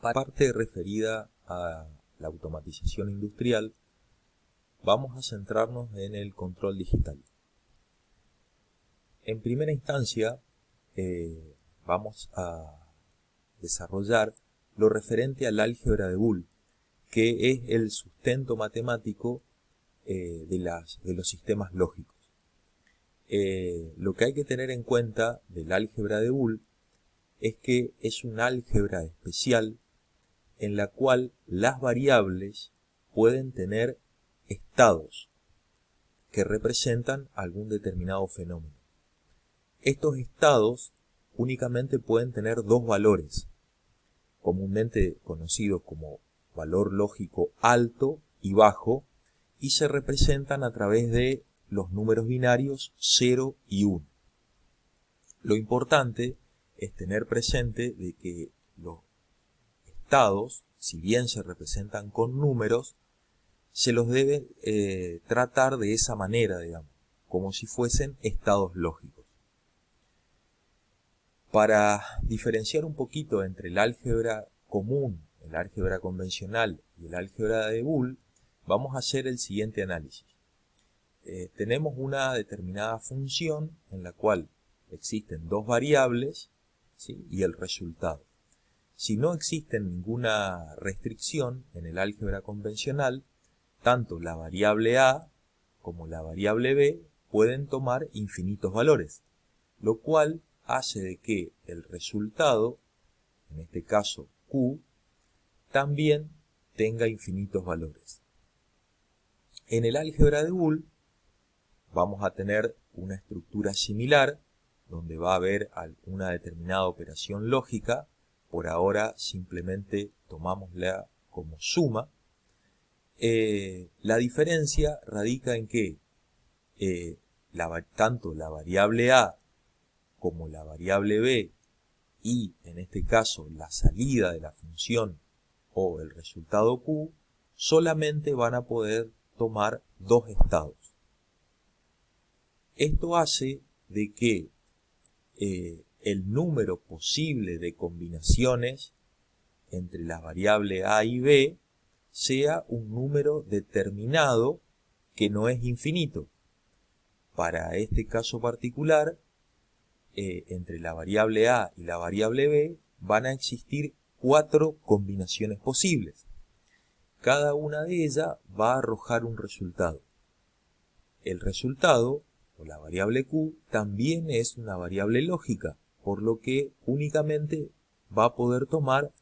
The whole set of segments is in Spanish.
Parte referida a la automatización industrial, vamos a centrarnos en el control digital. En primera instancia, vamos a desarrollar lo referente al álgebra de Boole, que es el sustento matemático de los sistemas lógicos. Lo que hay que tener en cuenta del álgebra de Boole es que es un álgebra especial en la cual las variables pueden tener estados que representan algún determinado fenómeno. Estos estados únicamente pueden tener dos valores, comúnmente conocidos como valor lógico alto y bajo, y se representan a través de los números binarios 0 y 1. Lo importante es tener presente de que los estados, si bien se representan con números, se los debe tratar de esa manera, digamos, como si fuesen estados lógicos. Para diferenciar un poquito entre el álgebra común, el álgebra convencional y el álgebra de Boole, vamos a hacer el siguiente análisis. Tenemos una determinada función en la cual existen dos variables, ¿sí?, y el resultado. Si no existe ninguna restricción en el álgebra convencional, tanto la variable a como la variable b pueden tomar infinitos valores, lo cual hace de que el resultado, en este caso q, también tenga infinitos valores. En el álgebra de Boole vamos a tener una estructura similar, donde va a haber una determinada operación lógica. Por ahora simplemente tomámosla como suma. La diferencia radica en que tanto la variable a como la variable b y en este caso la salida de la función o el resultado q solamente van a poder tomar dos estados. Esto hace de que el número posible de combinaciones entre las variables a y b sea un número determinado que no es infinito. Para este caso particular, entre la variable a y la variable b van a existir 4 combinaciones posibles. Cada una de ellas va a arrojar un resultado. El resultado, o la variable q, también es una variable lógica, por lo que únicamente va a poder tomar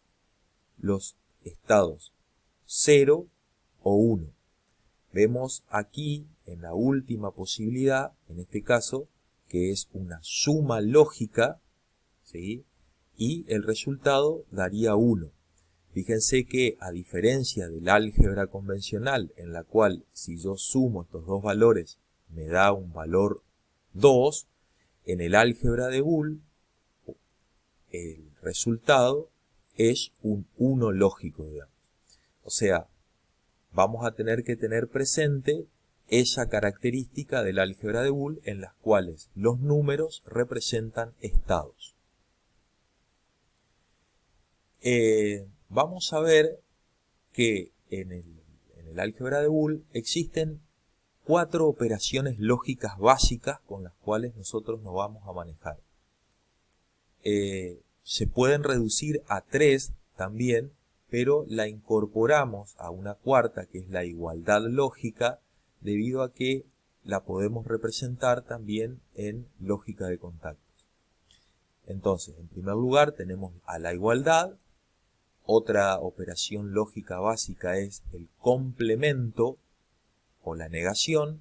los estados 0 o 1. Vemos aquí en la última posibilidad, en este caso, que es una suma lógica, ¿sí?, y el resultado daría 1. Fíjense que a diferencia del álgebra convencional, en la cual si yo sumo estos dos valores me da un valor 2, en el álgebra de Boole el resultado es un 1 lógico, digamos. O sea, vamos a tener que tener presente esa característica del álgebra de Boole en las cuales los números representan estados. Vamos a ver que en el álgebra de Boole existen 4 operaciones lógicas básicas con las cuales nosotros nos vamos a manejar. Se pueden reducir a 3 también, pero la incorporamos a una cuarta, que es la igualdad lógica, debido a que la podemos representar también en lógica de contactos. Entonces, en primer lugar tenemos a la igualdad. Otra operación lógica básica es el complemento o la negación,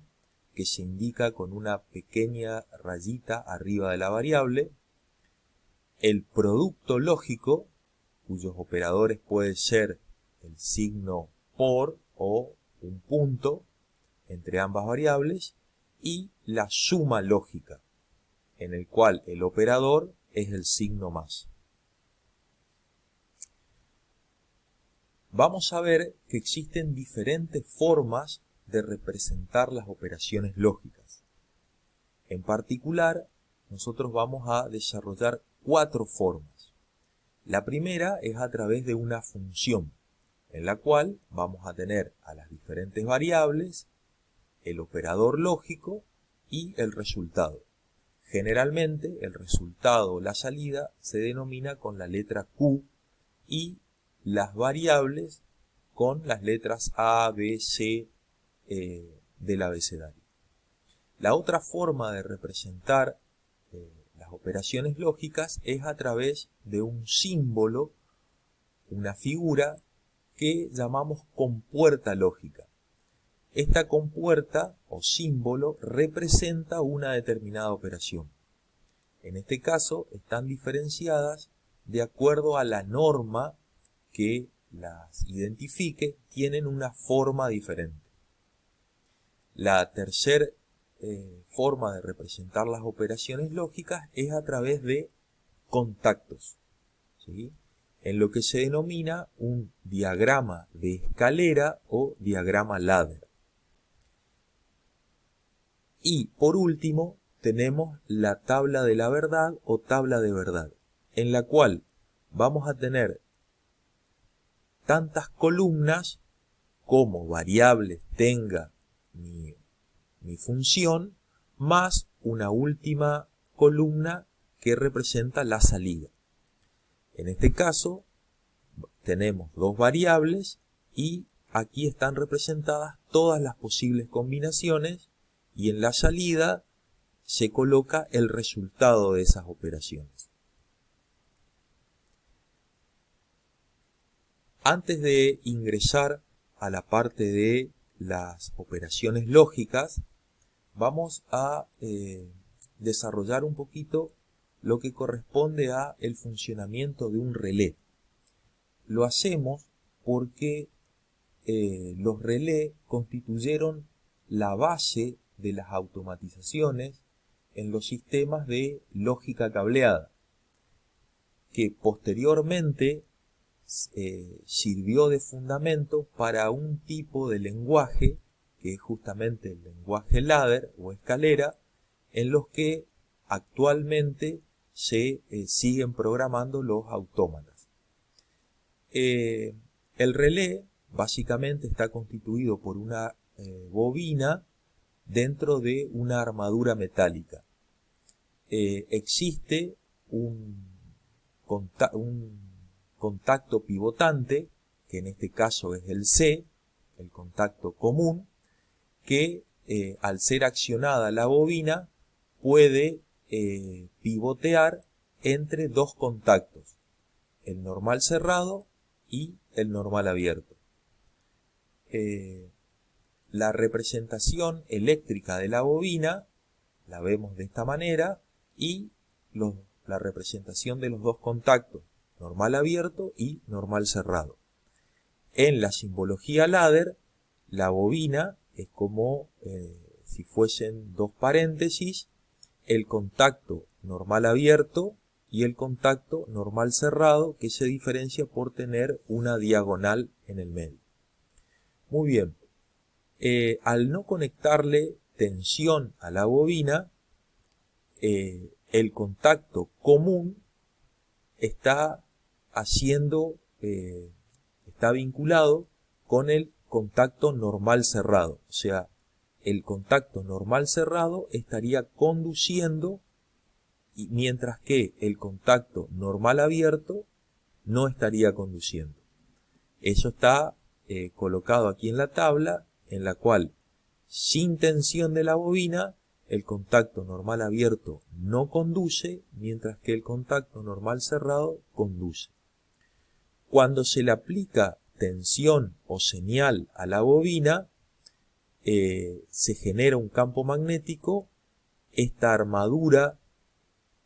que se indica con una pequeña rayita arriba de la variable. El producto lógico, cuyos operadores pueden ser el signo por o un punto entre ambas variables, y la suma lógica, en el cual el operador es el signo más. Vamos a ver que existen diferentes formas de representar las operaciones lógicas. En particular, nosotros vamos a desarrollar 4 formas. La primera es a través de una función, en la cual vamos a tener a las diferentes variables, el operador lógico y el resultado. Generalmente el resultado o la salida se denomina con la letra Q y las variables con las letras A, B, C del abecedario. La otra forma de representar las operaciones lógicas es a través de un símbolo, una figura que llamamos compuerta lógica. Esta compuerta o símbolo representa una determinada operación. En este caso están diferenciadas de acuerdo a la norma que las identifique, tienen una forma diferente. La tercera forma de representar las operaciones lógicas es a través de contactos, ¿sí? En lo que se denomina un diagrama de escalera o diagrama ladder. Y por último tenemos la tabla de la verdad o tabla de verdad, en la cual vamos a tener tantas columnas como variables tenga mi función, más una última columna que representa la salida. En este caso tenemos dos variables y aquí están representadas todas las posibles combinaciones y en la salida se coloca el resultado de esas operaciones. Antes de ingresar a la parte de las operaciones lógicas, vamos a desarrollar un poquito lo que corresponde a el funcionamiento de un relé. Lo hacemos porque los relés constituyeron la base de las automatizaciones en los sistemas de lógica cableada, que posteriormente sirvió de fundamento para un tipo de lenguaje que es justamente el lenguaje ladder o escalera, en los que actualmente se siguen programando los autómatas. El relé básicamente está constituido por una bobina dentro de una armadura metálica. Existe un contacto pivotante, que en este caso es el C, el contacto común, que al ser accionada la bobina puede pivotear entre dos contactos, el normal cerrado y el normal abierto. La representación eléctrica de la bobina la vemos de esta manera y la representación de los dos contactos, normal abierto y normal cerrado. En la simbología ladder, la bobina es como si fuesen dos paréntesis, el contacto normal abierto y el contacto normal cerrado, que se diferencia por tener una diagonal en el medio. Muy bien, al no conectarle tensión a la bobina, el contacto común está vinculado con el contacto normal cerrado. O sea, el contacto normal cerrado estaría conduciendo, y mientras que el contacto normal abierto no estaría conduciendo. Eso está colocado aquí en la tabla, en la cual sin tensión de la bobina el contacto normal abierto no conduce, mientras que el contacto normal cerrado conduce. Cuando se le aplica tensión o señal a la bobina, se genera un campo magnético. Esta armadura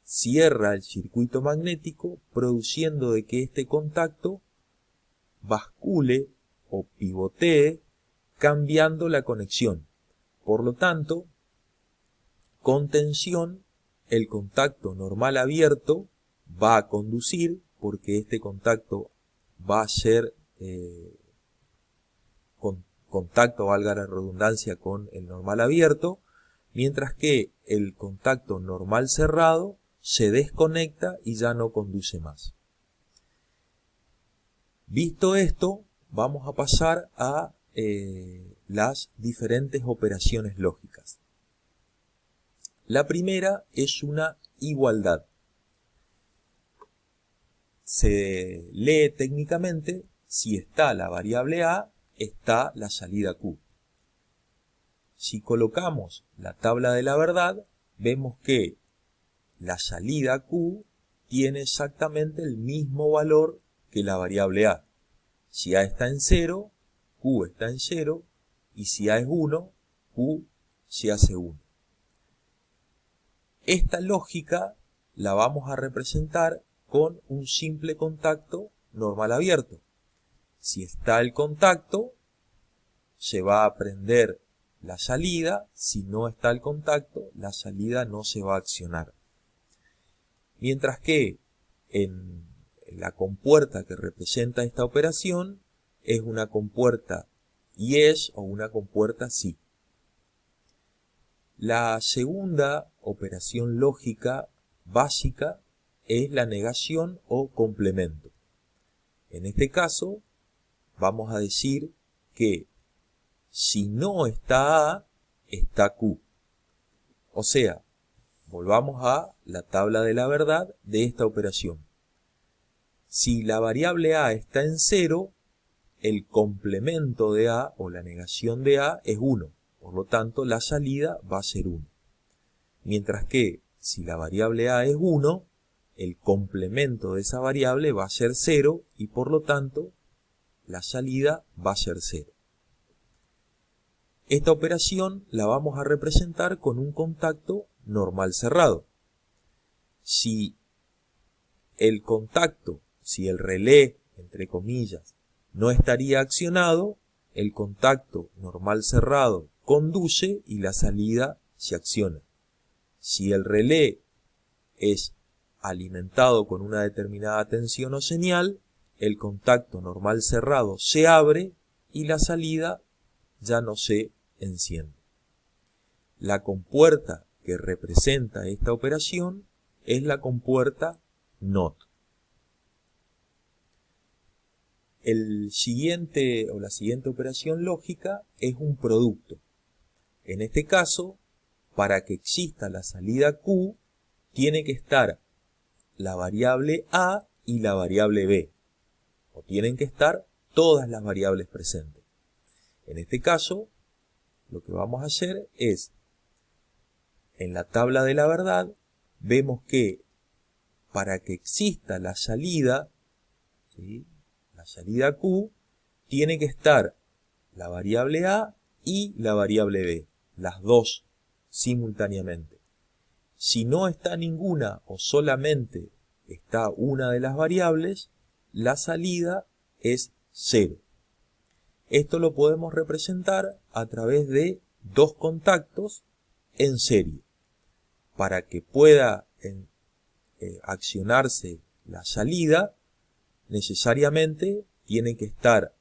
cierra el circuito magnético, produciendo de que este contacto bascule o pivotee, cambiando la conexión. Por lo tanto, con tensión, el contacto normal abierto va a conducir, porque este contacto va a ser contacto, valga la redundancia, con el normal abierto, mientras que el contacto normal cerrado se desconecta y ya no conduce más. Visto esto, vamos a pasar a las diferentes operaciones lógicas. La primera es una igualdad. Se lee técnicamente: si está la variable A, está la salida Q. Si colocamos la tabla de la verdad, vemos que la salida Q tiene exactamente el mismo valor que la variable A. Si A está en 0, Q está en 0, y si A es 1, Q se hace 1. Esta lógica la vamos a representar con un simple contacto normal abierto. Si está el contacto, se va a prender la salida. Si no está el contacto, la salida no se va a accionar. Mientras que en la compuerta que representa esta operación es una compuerta yes o una compuerta sí. La segunda operación lógica básica es la negación o complemento. En este caso, vamos a decir que si no está A, está Q. O sea, volvamos a la tabla de la verdad de esta operación. Si la variable A está en 0, el complemento de A o la negación de A es 1. Por lo tanto, la salida va a ser 1. Mientras que si la variable A es 1, el complemento de esa variable va a ser 0 y por lo tanto la salida va a ser 0. Esta operación la vamos a representar con un contacto normal cerrado. Si el contacto, si el relé, entre comillas, no estaría accionado, el contacto normal cerrado conduce y la salida se acciona. Si el relé es alimentado con una determinada tensión o señal, el contacto normal cerrado se abre y la salida ya no se enciende. La compuerta que representa esta operación es la compuerta NOT. La siguiente operación lógica es un producto. En este caso, para que exista la salida Q, tiene que estar la variable A y la variable B, o tienen que estar todas las variables presentes. En este caso, lo que vamos a hacer es, en la tabla de la verdad, vemos que para que exista la salida, ¿sí?, la salida Q, tiene que estar la variable A y la variable B, las dos simultáneamente. Si no está ninguna o solamente está una de las variables, la salida es 0. Esto lo podemos representar a través de dos contactos en serie. Para que pueda accionarse la salida, necesariamente tiene que estar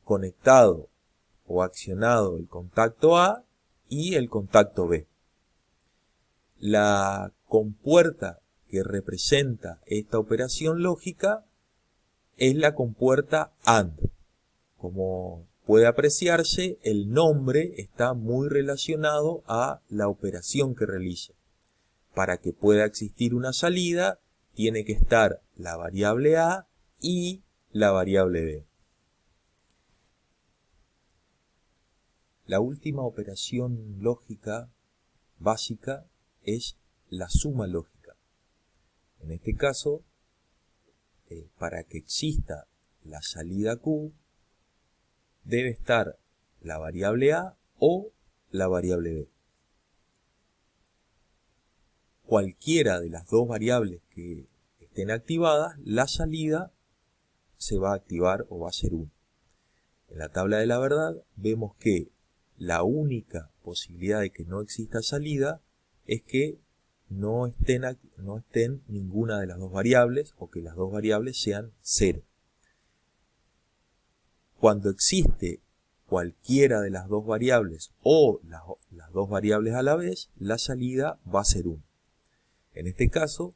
conectado o accionado el contacto A y el contacto B. La compuerta que representa esta operación lógica es la compuerta AND. Como puede apreciarse, el nombre está muy relacionado a la operación que realiza. Para que pueda existir una salida, tiene que estar la variable A y la variable B. La última operación lógica básica es la suma lógica. En este caso, para que exista la salida Q, debe estar la variable A o la variable B. Cualquiera de las dos variables que estén activadas, la salida se va a activar o va a ser 1. En la tabla de la verdad vemos que la única posibilidad de que no exista salida es que no estén ninguna de las dos variables o que las dos variables sean 0. Cuando existe cualquiera de las dos variables o las dos variables a la vez, la salida va a ser 1. En este caso,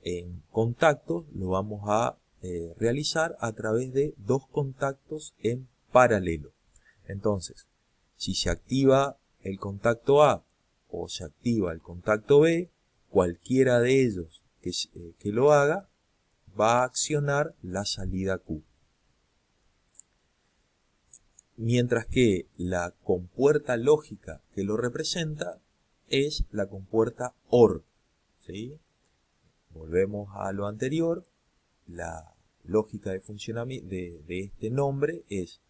en contactos lo vamos a realizar a través de dos contactos en paralelo. Entonces, si se activa el contacto A o se activa el contacto B, cualquiera de ellos que lo haga va a accionar la salida Q. Mientras que la compuerta lógica que lo representa es la compuerta OR. ¿Sí? Volvemos a lo anterior. La lógica de funcionamiento de este nombre es: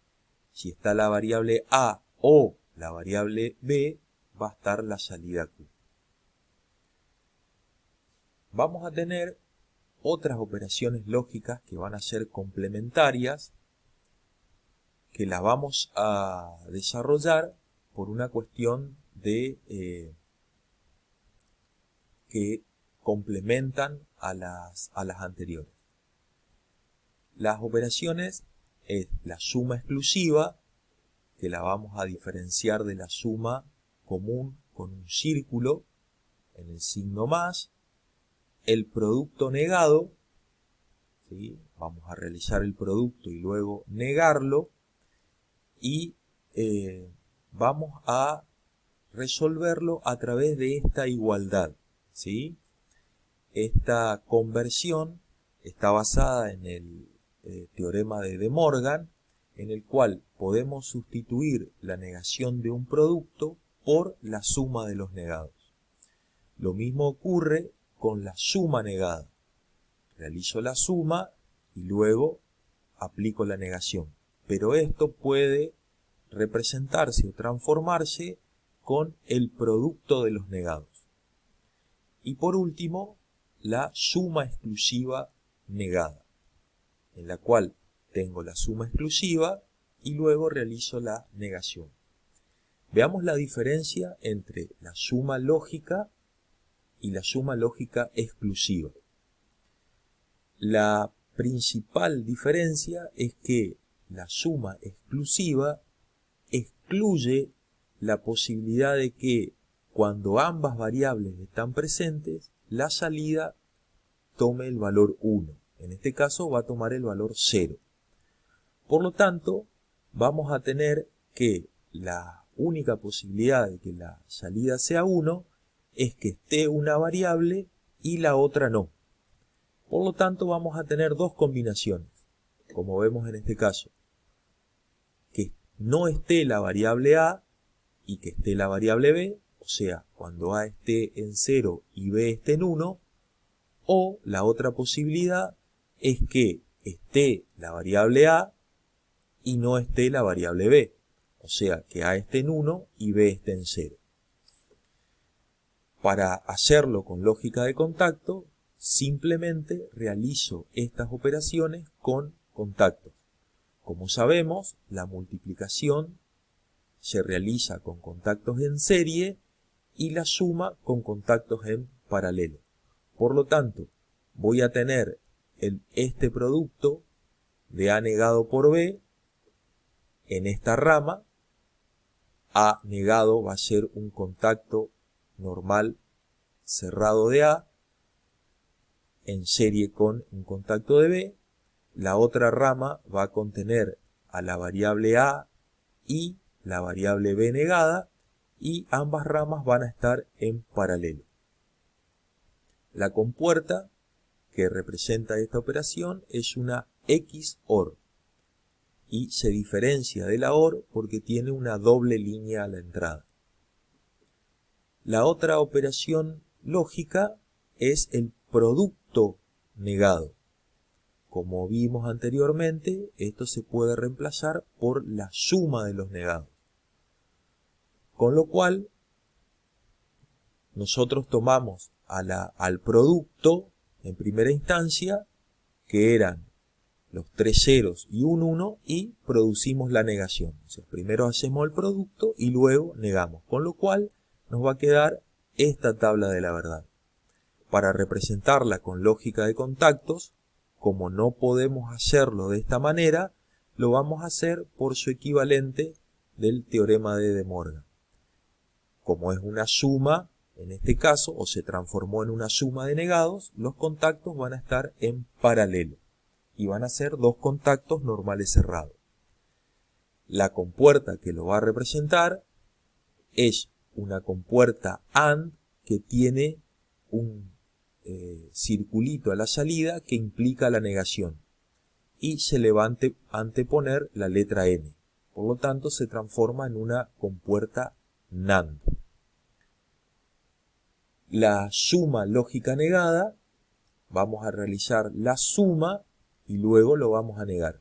si está la variable A o la variable B, va a estar la salida Q. Vamos a tener otras operaciones lógicas que van a ser complementarias, que las vamos a desarrollar por una cuestión de que complementan a las anteriores. Las operaciones es la suma exclusiva, que la vamos a diferenciar de la suma común con un círculo en el signo más. El producto negado, ¿sí? Vamos a realizar el producto y luego negarlo, y vamos a resolverlo a través de esta igualdad, ¿sí? Esta conversión está basada en el teorema de De Morgan, en el cual podemos sustituir la negación de un producto por la suma de los negados. Lo mismo ocurre con la suma negada. Realizo la suma y luego aplico la negación. Pero esto puede representarse o transformarse con el producto de los negados. Y por último, la suma exclusiva negada, en la cual tengo la suma exclusiva y luego realizo la negación. Veamos la diferencia entre la suma lógica y la suma lógica exclusiva. La principal diferencia es que la suma exclusiva excluye la posibilidad de que cuando ambas variables están presentes, la salida tome el valor 1. En este caso va a tomar el valor 0. Por lo tanto, vamos a tener que la única posibilidad de que la salida sea 1 es que esté una variable y la otra no. Por lo tanto, vamos a tener dos combinaciones, como vemos en este caso: que no esté la variable A y que esté la variable B, o sea, cuando A esté en 0 y B esté en 1, o la otra posibilidad es que esté la variable A y no esté la variable B, o sea, que A esté en 1 y B esté en 0. Para hacerlo con lógica de contacto, simplemente realizo estas operaciones con contactos. Como sabemos, la multiplicación se realiza con contactos en serie y la suma con contactos en paralelo. Por lo tanto, voy a tener este producto de A negado por B en esta rama. A negado va a ser un contacto normal cerrado de A en serie con un contacto de B. La otra rama va a contener a la variable A y la variable B negada, y ambas ramas van a estar en paralelo. La compuerta que representa esta operación es una XOR y se diferencia de la OR porque tiene una doble línea a la entrada. La otra operación lógica es el producto negado. Como vimos anteriormente, esto se puede reemplazar por la suma de los negados. Con lo cual, nosotros tomamos al producto en primera instancia, que eran los 3 ceros y un 1, y producimos la negación. O sea, primero hacemos el producto y luego negamos. Con lo cual, nos va a quedar esta tabla de la verdad. Para representarla con lógica de contactos, como no podemos hacerlo de esta manera, lo vamos a hacer por su equivalente del teorema de De Morgan. Como es una suma, en este caso, o se transformó en una suma de negados, los contactos van a estar en paralelo. y van a ser dos contactos normales cerrados. La compuerta que lo va a representar es una compuerta AND que tiene un circulito a la salida que implica la negación y se le va a anteponer la letra N. Por lo tanto, se transforma en una compuerta NAND. La suma lógica negada, vamos a realizar la suma y luego lo vamos a negar.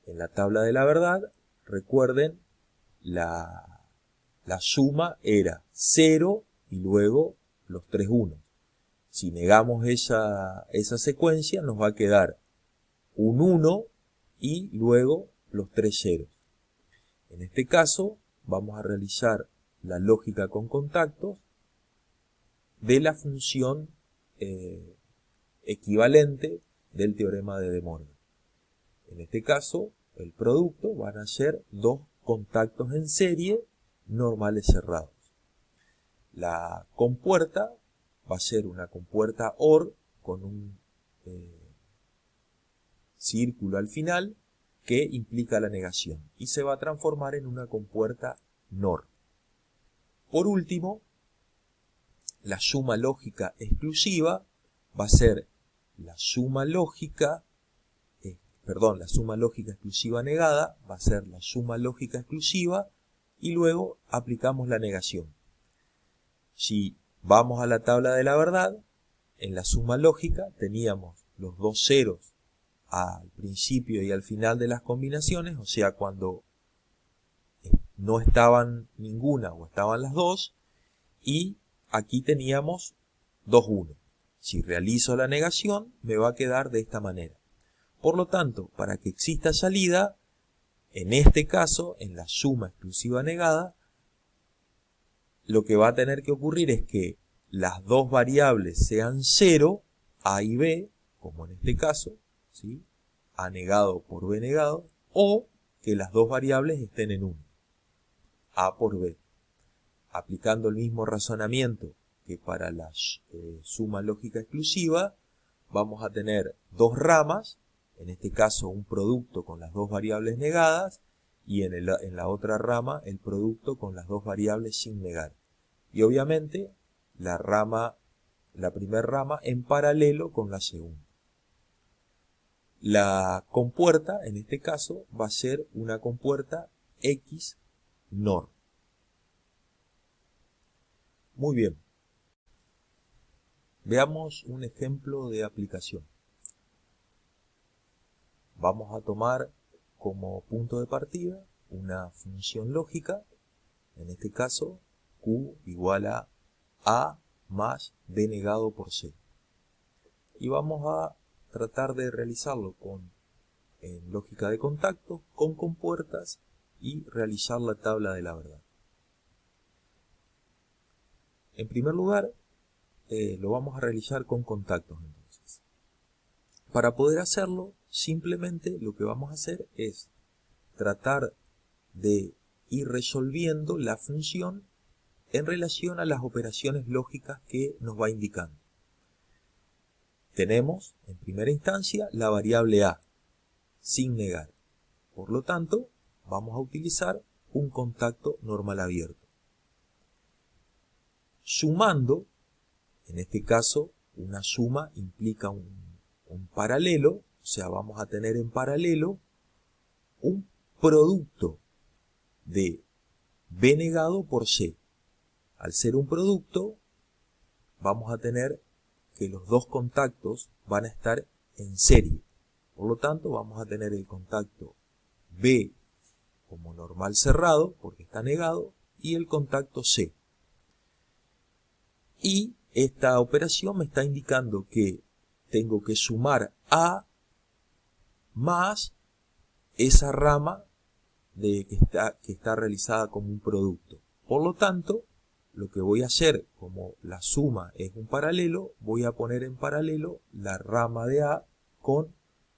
En la tabla de la verdad, recuerden, la suma era 0 y luego los 3 unos. Si negamos esa secuencia, nos va a quedar un 1 y luego los 3 ceros. En este caso, vamos a realizar la lógica con contactos de la función equivalente del teorema de De Morgan. En este caso, el producto van a ser dos contactos en serie normales cerrados. La compuerta va a ser una compuerta OR con un círculo al final que implica la negación y se va a transformar en una compuerta NOR. Por último, la suma lógica exclusiva va a ser la suma lógica exclusiva negada, va a ser la suma lógica exclusiva y luego aplicamos la negación. Si vamos a la tabla de la verdad, en la suma lógica teníamos los dos ceros al principio y al final de las combinaciones, o sea, cuando no estaban ninguna o estaban las dos, y aquí teníamos 2 unos. Si realizo la negación, me va a quedar de esta manera. Por lo tanto, para que exista salida, en este caso, en la suma exclusiva negada, lo que va a tener que ocurrir es que las dos variables sean 0, A y B, como en este caso, ¿sí? A negado por B negado, o que las dos variables estén en 1, A por B. Aplicando el mismo razonamiento que para la suma lógica exclusiva, vamos a tener dos ramas, en este caso un producto con las dos variables negadas, y en la otra rama el producto con las dos variables sin negar. Y obviamente la primera rama en paralelo con la segunda. La compuerta, en este caso, va a ser una compuerta X NOR. Muy bien. Veamos un ejemplo de aplicación. Vamos a tomar como punto de partida una función lógica, en este caso Q igual a más B negado por C. Y vamos a tratar de realizarlo en lógica de contacto, con compuertas y realizar la tabla de la verdad. En primer lugar, lo vamos a realizar con contactos entonces. Para poder hacerlo, simplemente lo que vamos a hacer es tratar de ir resolviendo la función en relación a las operaciones lógicas que nos va indicando. Tenemos, en primera instancia, la variable A, sin negar. Por lo tanto, vamos a utilizar un contacto normal abierto. Sumando, en este caso, una suma implica un paralelo, o sea, vamos a tener en paralelo un producto de B negado por C. Al ser un producto, vamos a tener que los dos contactos van a estar en serie. Por lo tanto, vamos a tener el contacto B como normal cerrado, porque está negado, y el contacto C. Y esta operación me está indicando que tengo que sumar A más esa rama que está realizada como un producto. Por lo tanto, lo que voy a hacer, como la suma es un paralelo, voy a poner en paralelo la rama de A con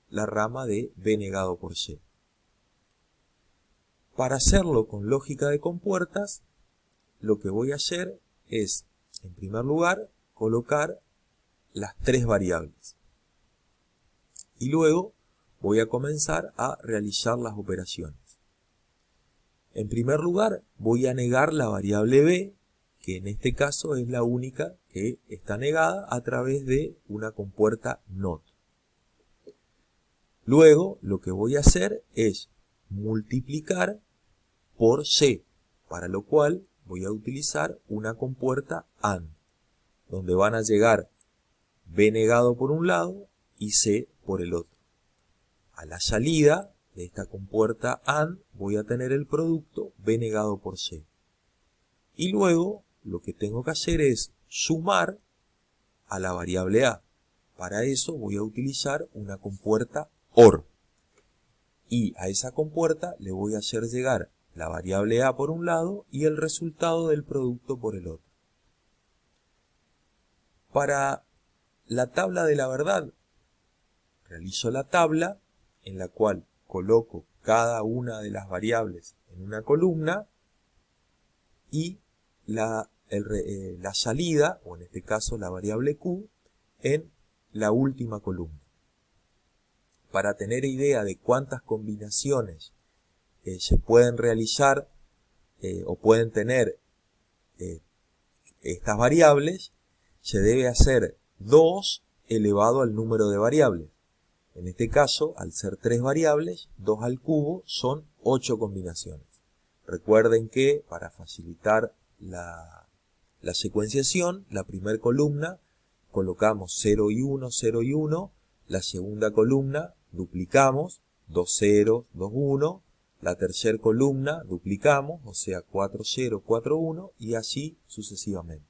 la rama de B negado por C. Para hacerlo con lógica de compuertas, lo que voy a hacer es, en primer lugar, colocar las tres variables. Y luego voy a comenzar a realizar las operaciones. En primer lugar, voy a negar la variable b, que en este caso es la única que está negada a través de una compuerta NOT. Luego, lo que voy a hacer es multiplicar por c, para lo cual voy a utilizar una compuerta AND, donde van a llegar b negado por un lado y c por el otro. A la salida de esta compuerta AND voy a tener el producto b negado por c. Y luego lo que tengo que hacer es sumar a la variable a. Para eso voy a utilizar una compuerta OR. Y a esa compuerta le voy a hacer llegar la variable a por un lado y el resultado del producto por el otro. Para la tabla de la verdad, realizo la tabla en la cual coloco cada una de las variables en una columna y la salida, o en este caso la variable q, en la última columna. Para tener idea de cuántas combinaciones se pueden realizar o pueden tener estas variables, se debe hacer 2 elevado al número de variables. En este caso, al ser 3 variables, 2 al cubo son 8 combinaciones. Recuerden que para facilitar la secuenciación, la primera columna colocamos 0 y 1, 0 y 1, la segunda columna duplicamos, 2 ceros, 2 1, la tercera columna duplicamos, o sea 4 0, 4 1 y así sucesivamente.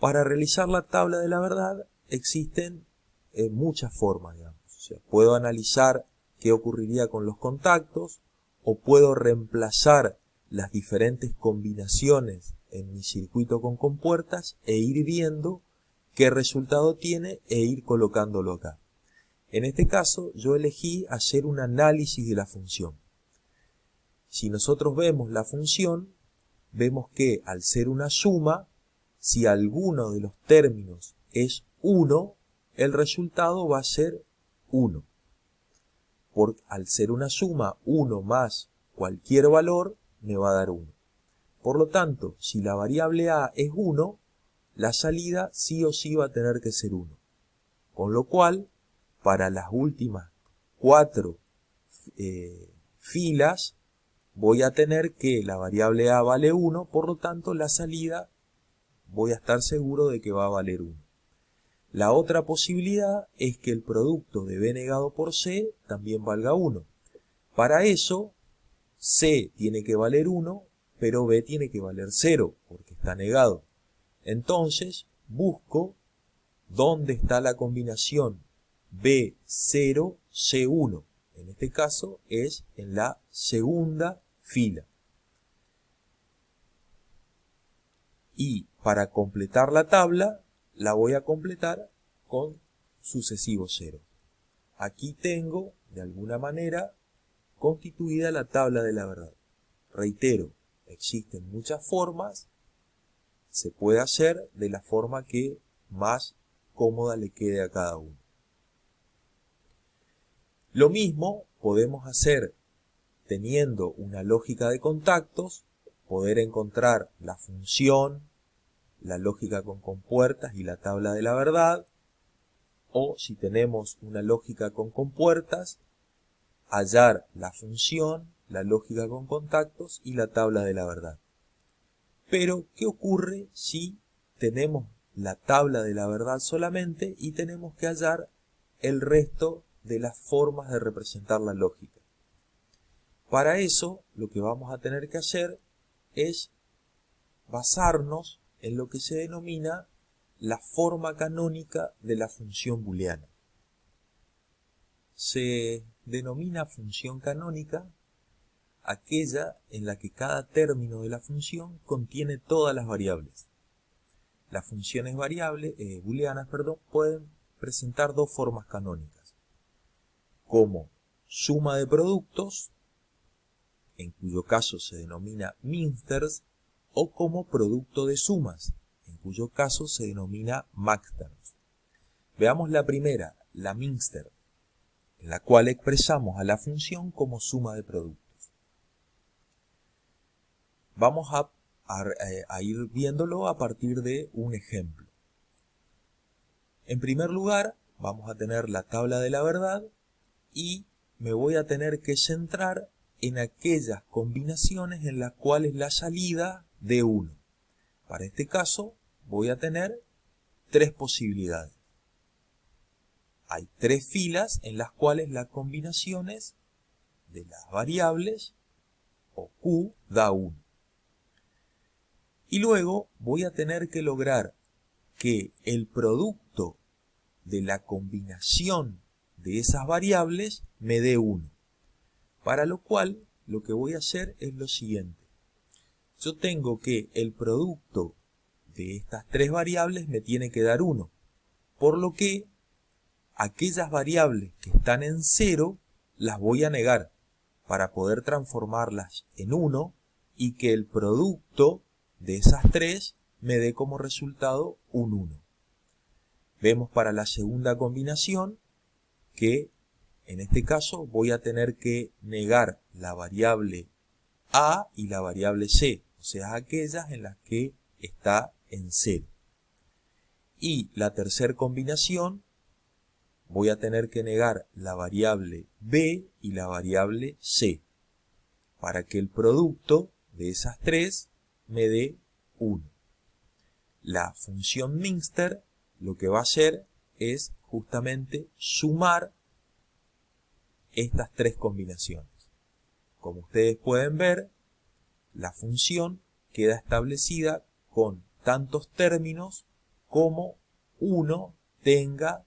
Para realizar la tabla de la verdad existen muchas formas, digamos. O sea, puedo analizar qué ocurriría con los contactos o puedo reemplazar las diferentes combinaciones en mi circuito con compuertas e ir viendo qué resultado tiene e ir colocándolo acá. En este caso yo elegí hacer un análisis de la función. Si nosotros vemos la función, vemos que al ser una suma, si alguno de los términos es 1, el resultado va a ser 1. Al ser una suma, 1 más cualquier valor me va a dar 1. Por lo tanto, si la variable a es 1, la salida sí o sí va a tener que ser 1. Con lo cual, para las últimas 4 filas, voy a tener que la variable a vale 1, por lo tanto la salida voy a estar seguro de que va a valer 1. La otra posibilidad es que el producto de b negado por c también valga 1. Para eso, c tiene que valer 1, pero b tiene que valer 0, porque está negado. Entonces, busco dónde está la combinación b0, c1. En este caso es en la segunda fila. Y para completar la tabla, la voy a completar con sucesivo 0. Aquí tengo, de alguna manera, constituida la tabla de la verdad. Reitero, existen muchas formas, se puede hacer de la forma que más cómoda le quede a cada uno. Lo mismo podemos hacer teniendo una lógica de contactos, poder encontrar la función, la lógica con compuertas y la tabla de la verdad, o si tenemos una lógica con compuertas, hallar la función, la lógica con contactos y la tabla de la verdad. Pero, ¿qué ocurre si tenemos la tabla de la verdad solamente y tenemos que hallar el resto de las formas de representar la lógica? Para eso, lo que vamos a tener que hacer es basarnos en lo que se denomina la forma canónica de la función booleana. Se denomina función canónica aquella en la que cada término de la función contiene todas las variables. Las funciones booleanas pueden presentar dos formas canónicas, como suma de productos, en cuyo caso se denomina minsters, o como producto de sumas, en cuyo caso se denomina maxterms. Veamos la primera, la minster. en la cual expresamos a la función como suma de productos. Vamos a ir viéndolo a partir de un ejemplo. En primer lugar, vamos a tener la tabla de la verdad y me voy a tener que centrar en aquellas combinaciones en las cuales la salida dé 1. Para este caso voy a tener 3 posibilidades. Hay 3 filas en las cuales las combinaciones de las variables o Q da 1. Y luego voy a tener que lograr que el producto de la combinación de esas variables me dé 1. Para lo cual, lo que voy a hacer es lo siguiente. Yo tengo que el producto de estas 3 variables me tiene que dar 1. Por lo que aquellas variables que están en 0 las voy a negar para poder transformarlas en 1 y que el producto de esas 3 me dé como resultado un 1. Vemos para la segunda combinación que en este caso voy a tener que negar la variable A y la variable C, o sea, aquellas en las que está en 0. Y la tercera combinación voy a tener que negar la variable B y la variable C, para que el producto de esas 3 me dé 1. La función Minster lo que va a hacer es justamente sumar estas 3 combinaciones. Como ustedes pueden ver, la función queda establecida con tantos términos como uno tenga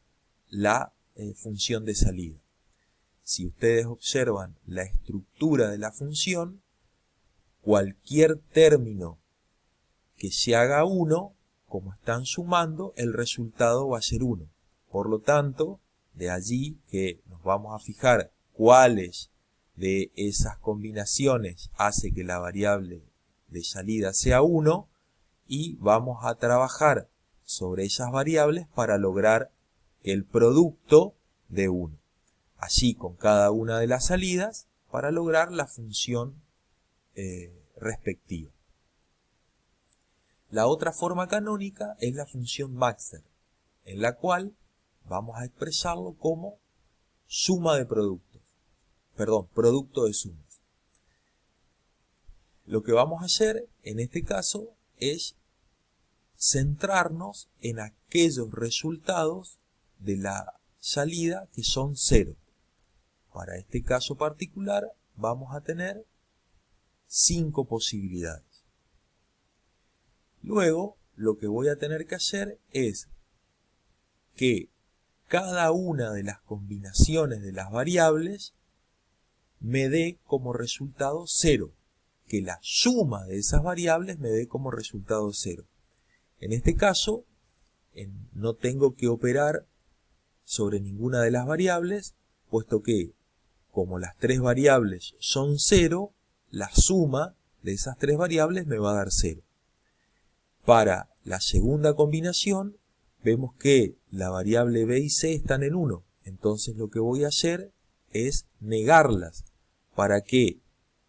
la función de salida. Si ustedes observan la estructura de la función, cualquier término que se haga 1, como están sumando, el resultado va a ser 1. Por lo tanto, de allí que nos vamos a fijar cuáles de esas combinaciones hace que la variable de salida sea 1 y vamos a trabajar sobre esas variables para lograr el producto de 1. Así con cada una de las salidas para lograr la función respectiva. La otra forma canónica es la función Maxter, en la cual vamos a expresarlo como suma de productos. Perdón, producto de sumas. Lo que vamos a hacer en este caso es centrarnos en aquellos resultados de la salida que son 0. Para este caso particular vamos a tener 5 posibilidades. Luego, lo que voy a tener que hacer es que cada una de las combinaciones de las variables me dé como resultado 0. Que la suma de esas variables me dé como resultado 0. En este caso, no tengo que operar sobre ninguna de las variables, puesto que, como las 3 variables son 0, la suma de esas 3 variables me va a dar 0. Para la segunda combinación, vemos que la variable B y C están en 1. Entonces lo que voy a hacer es negarlas, para que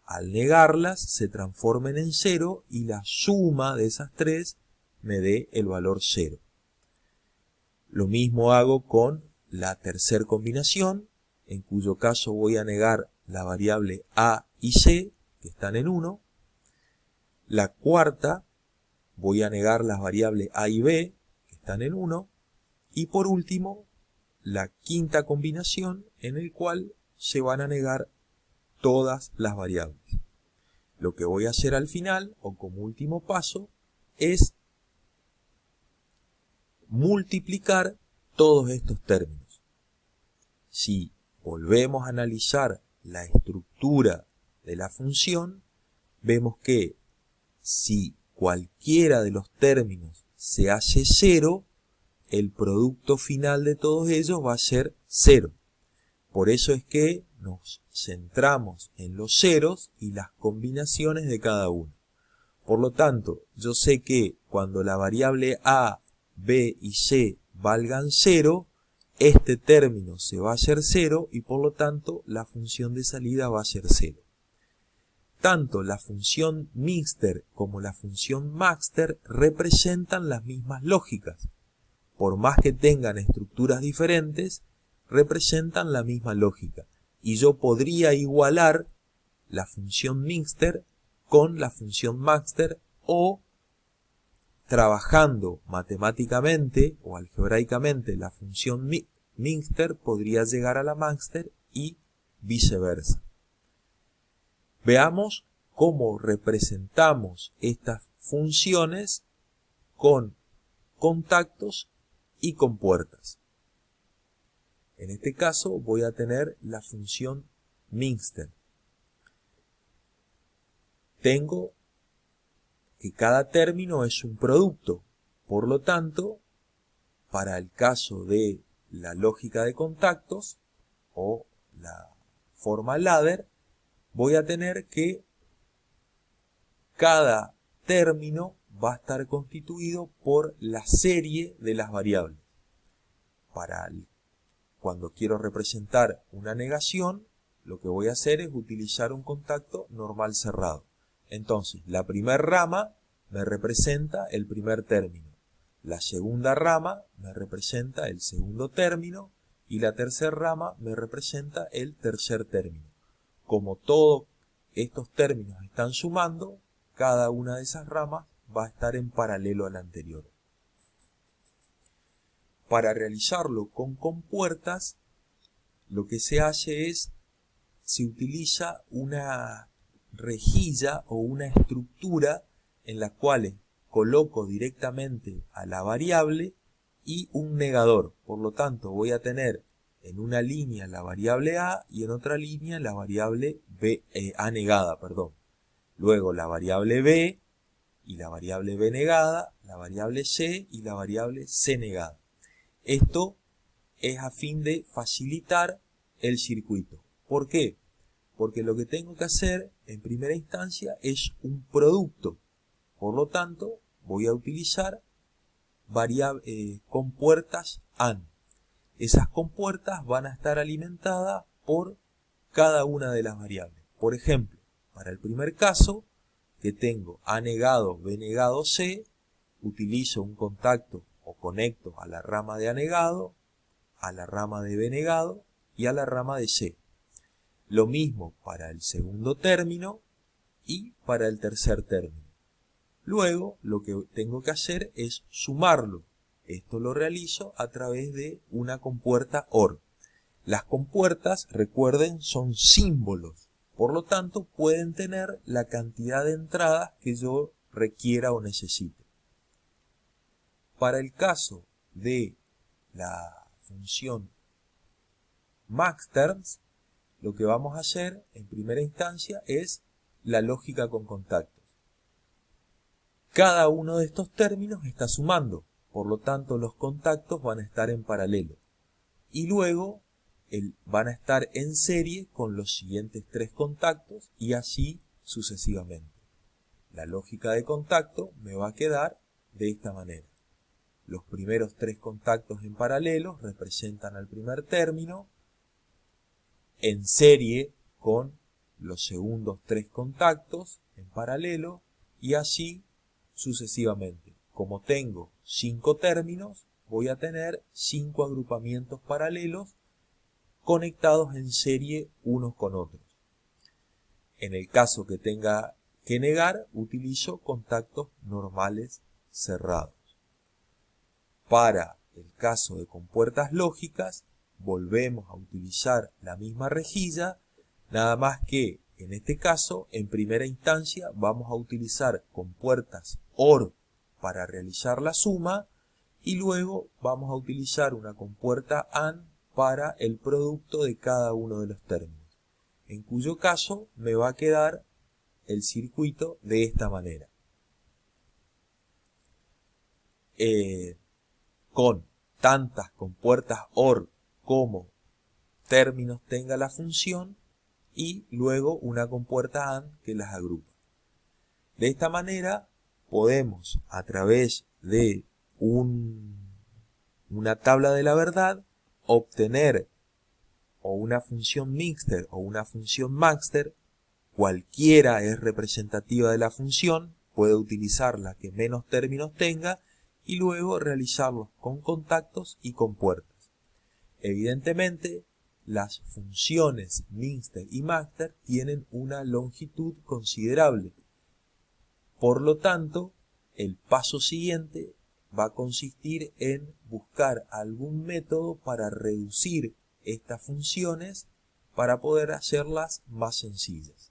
al negarlas se transformen en 0 y la suma de esas 3 me dé el valor 0. Lo mismo hago con la tercera combinación, en cuyo caso voy a negar la variable A y C, que están en 1. La cuarta, voy a negar las variables A y B, que están en 1. Y por último, la quinta combinación, en el cual se van a negar todas las variables. Lo que voy a hacer al final, o como último paso, es multiplicar todos estos términos. Si volvemos a analizar la estructura de la función, vemos que si cualquiera de los términos se hace 0, el producto final de todos ellos va a ser 0. Por eso es que nos centramos en los ceros y las combinaciones de cada uno. Por lo tanto, yo sé que cuando la variable A, B y C valgan 0, este término se va a hacer 0 y por lo tanto la función de salida va a ser 0. Tanto la función mixter como la función maxter representan las mismas lógicas. Por más que tengan estructuras diferentes, representan la misma lógica. Y yo podría igualar la función mixter con la función maxter o trabajando matemáticamente o algebraicamente la función mixter podría llegar a la maxter y viceversa. Veamos cómo representamos estas funciones con contactos y compuertas. En este caso voy a tener la función mixter. Tengo que cada término es un producto, por lo tanto, para el caso de la lógica de contactos o la forma ladder, voy a tener que cada término va a estar constituido por la serie de las variables. Cuando quiero representar una negación, lo que voy a hacer es utilizar un contacto normal cerrado. Entonces, la primera rama me representa el primer término, la segunda rama me representa el segundo término y la tercera rama me representa el tercer término. Como todos estos términos están sumando, cada una de esas ramas va a estar en paralelo a la anterior. Para realizarlo con compuertas, lo que se hace es, se utiliza una rejilla o una estructura en la cual coloco directamente a la variable y un negador. Por lo tanto, voy a tener en una línea la variable A y en otra línea la variable B, A negada, perdón. Luego la variable B y la variable B negada, la variable C y la variable C negada. Esto es a fin de facilitar el circuito. ¿Por qué? Porque lo que tengo que hacer en primera instancia es un producto. Por lo tanto, voy a utilizar compuertas AND. Esas compuertas van a estar alimentadas por cada una de las variables. Por ejemplo, para el primer caso, que tengo A negado, B negado, C, utilizo un contacto o conecto a la rama de A negado, a la rama de B negado y a la rama de C. Lo mismo para el segundo término y para el tercer término. Luego lo que tengo que hacer es sumarlo. Esto lo realizo a través de una compuerta OR. Las compuertas, recuerden, son símbolos. Por lo tanto, pueden tener la cantidad de entradas que yo requiera o necesite. Para el caso de la función maxterms, lo que vamos a hacer en primera instancia es la lógica con contactos. Cada uno de estos términos está sumando, por lo tanto los contactos van a estar en paralelo. Y luego van a estar en serie con los siguientes tres contactos y así sucesivamente. La lógica de contacto me va a quedar de esta manera. Los primeros tres contactos en paralelo representan al primer término, en serie con los segundos tres contactos en paralelo y así sucesivamente. Como tengo 5 términos, voy a tener 5 agrupamientos paralelos conectados en serie unos con otros. En el caso que tenga que negar, utilizo contactos normales cerrados. Para el caso de compuertas lógicas, volvemos a utilizar la misma rejilla, nada más que en este caso, en primera instancia, vamos a utilizar compuertas OR para realizar la suma y luego vamos a utilizar una compuerta AND para el producto de cada uno de los términos, en cuyo caso me va a quedar el circuito de esta manera. Con tantas compuertas OR como términos tenga la función y luego una compuerta AND que las agrupa. De esta manera podemos, a través de una tabla de la verdad, obtener o una función mixter o una función maxter, cualquiera es representativa de la función, puede utilizar la que menos términos tenga y luego realizarlos con contactos y con puertas. Evidentemente, las funciones mixter y maxter tienen una longitud considerable. Por lo tanto, el paso siguiente va a consistir en buscar algún método para reducir estas funciones para poder hacerlas más sencillas.